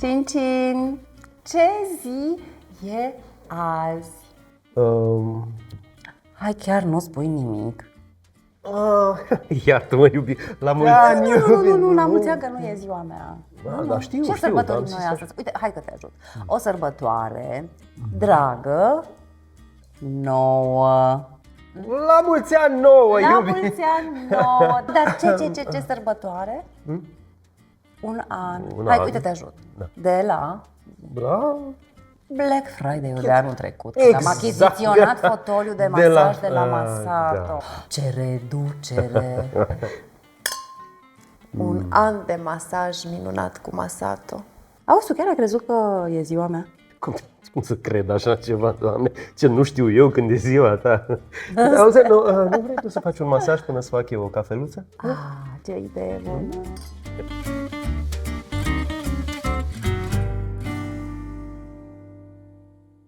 Cincin, ce zi e azi? Hai, chiar nu spui nimic. Iartă-mă, iubi, la mulți ani, Nu, la mulți ani că nu e ziua mea. Da, știu, Ce sărbătorim noi astăzi? Uite, hai că te ajut. O sărbătoare dragă, nouă. La mulți ani nouă, La iubi! mulți ani nouă. Dar ce sărbătoare? Un an. Hai, uite, te ajut. De la Black Friday-ul de anul trecut. Am achiziționat fotoliul de masaj de la Masato. Ce reducere! Un an de masaj minunat cu Masato. Auzi, tu chiar ai crezut că e ziua mea? Cum să cred așa ceva, Doamne? Ce nu știu eu când e ziua ta? Auzi, nu vrei tu să faci un masaj până să fac eu o cafeluță? Ce idee bună!